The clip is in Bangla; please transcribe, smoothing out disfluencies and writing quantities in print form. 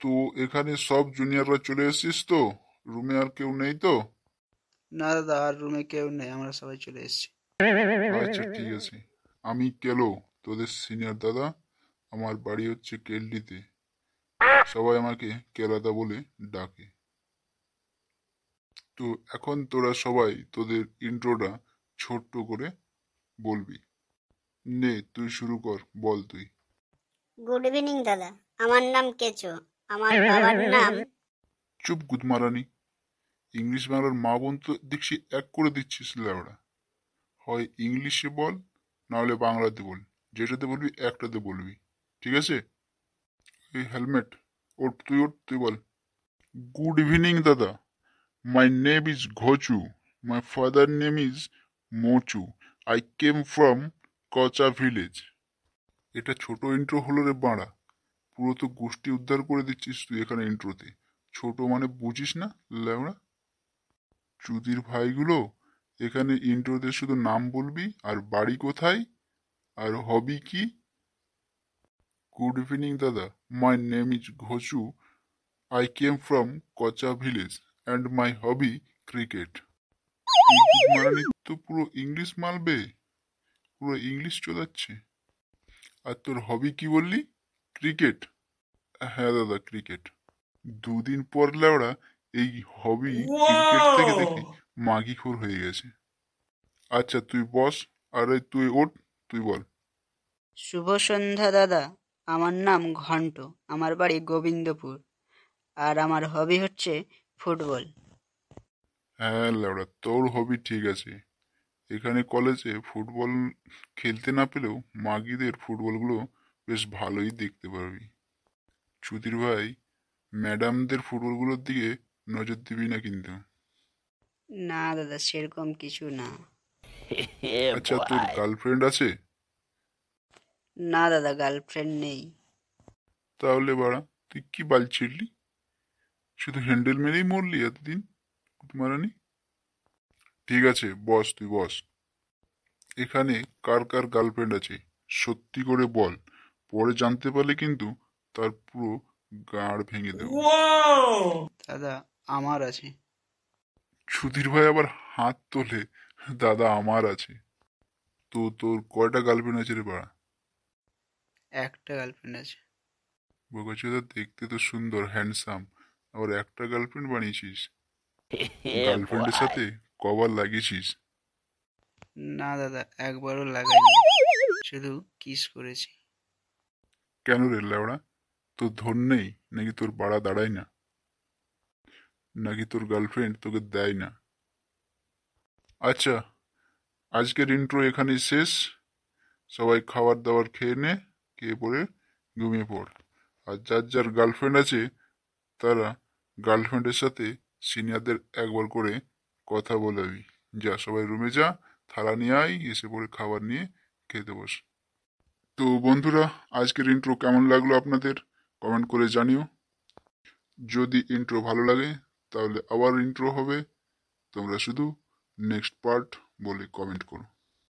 তো এখানে সব জুনিয়ররা চলে এসেছিস তো? রুমে আর কেউ নেই তো? না দাদা, আর রুমে কেউ নেই, আমরা সবাই চলে এসেছি। আচ্ছা ঠিক আছে। আমি কেলো, তোদের সিনিয়র দাদা। আমার বাড়ি হচ্ছে কেলডিতে। সবাই আমাকে কেলাদা বলে ডাকে। তো এখন তোরা সবাই তোদের ইন্ট্রোটা ছোট্ট করে বলবি। নে তুই শুরু কর, বল তুই। গুড ইভিনিং দাদা, আমার নাম কেচো। আমার বাবার নাম চুপ গুদমারানি। ইংলিশ বাংলার মা বোন তো দেখছি এক করে দিচ্ছিস ল্যাবড়া। হয় ইংলিশে বল, নাহলে বাংলাতে বল। যেটাতে বলবি একটাতে বলবি, ঠিক আছে? এই হেলমেট, ওঠ তুই বল। গুড ইভিনিং দাদা, my name is Ghochu, my father name is Mochu, I came from Kocha village. এটা ছোট ইন্ট্রো হলো রে বাড়া। পুরো তো গোষ্ঠী উদ্ধার করে দিচ্ছিস তুই এখানে ইন্ট্রোতে। ছোট মানে বুঝিস না ল্যাবড়া? চুদির ভাইগুলো, এখানে ইন্ট্রোতে শুধু নাম বলবি আর বাড়ি কোথায় আর হবি কি। গুড ইভিনিং দাদা, my name is Ghochu, I came from Kocha village and my hobby cricket. এই গুদমারানি তো পুরো ইংলিশ মালবে, পুরো ইংলিশ চলাচ্ছে। আর তোর হবি কি বললি? ক্রিকেট? হ্যাঁ দাদা, ক্রিকেট। দুদিন পর লেওড়া এই হবি ক্রিকেট থেকে দেখি মাগিখোর হয়ে গেছে। আচ্ছা তুই বস, আরে তুই ওঠ, তুই বল। শুভ সন্ধ্যা দাদা, আমার নাম ঘন্ট, আমার বাড়ি গোবিন্দপুর, আর আমার হবি হচ্ছে ফুটবল। হ্যাঁ লেওড়া, তোর হবি ঠিক আছে। এখানে কলেজে ফুটবল খেলতে না পেলেও মাগিদের ফুটবলগুলো বেশ ভালোই দেখতে পারবি। চুদির ভাই, ম্যাডামদের ফুটবলগুলোর দিকে নজর দিবি না কিন্তু। না দাদা, সেরকম কিছু না। আচ্ছা তোর গার্লফ্রেন্ড আছে? না দাদা, গার্লফ্রেন্ড নেই। তাহলে বাড়া তুই কি বাল ছিড়লি? শুধু হ্যান্ডেল মেরেই মরলি এতদিন মারানি। ঠিক আছে বস, তুই বস। এখানে কার কার গার্লফ্রেন্ড আছে সত্যি করে বল, পরে জানতে পারলে কিন্তু তার পুরো গাঁড় ভেঙে দেবো। দাদা, আমার আছে। সুধীর ভাই আবার হাত তোলে, দাদা আমার আছে। তো তোর কয়টা গার্লফ্রেন্ড আছে রে বাড়া? একটা গার্লফ্রেন্ড আছে। বোকাচোদা, দেখতে তো সুন্দর হ্যান্ডসাম, আবার একটা গার্লফ্রেন্ড বানিয়েছিস? গার্লফ্রেন্ডের সাথে কবার লাগিয়েছিস? না দাদা, একবারও লাগাইনি, শুধু কিস করেছি। কেন রে ল্যাওড়া, তোর ধন নেই নাকি তোর বাড়া দাঁড়ায় না, নাকি তোর গার্লফ্রেন্ড তোকে দেয় না? আচ্ছা, আজকের ইন্ট্রো এখানেই শেষ। সবাই খাবার দাবার খেয়ে নে, খেয়ে পরে ঘুমিয়ে পড়। আর যার যার গার্লফ্রেন্ড আছে তারা গার্লফ্রেন্ডের সাথে সিনিয়রদের একবার করে কথা বলাবি। যা, সবাই রুমে যা, থালা নিয়ে আয়, এসে পরে খাবার নিয়ে খেতে বস। তো বন্ধুরা, আজকের ইন্ট্রো কেমন লাগলো আপনাদের কমেন্ট করে জানিও। যদি ইন্ট্রো ভালো লাগে তাহলে আবার ইন্ট্রো হবে, তোমরা শুধু নেক্সট পার্ট বলে কমেন্ট করো।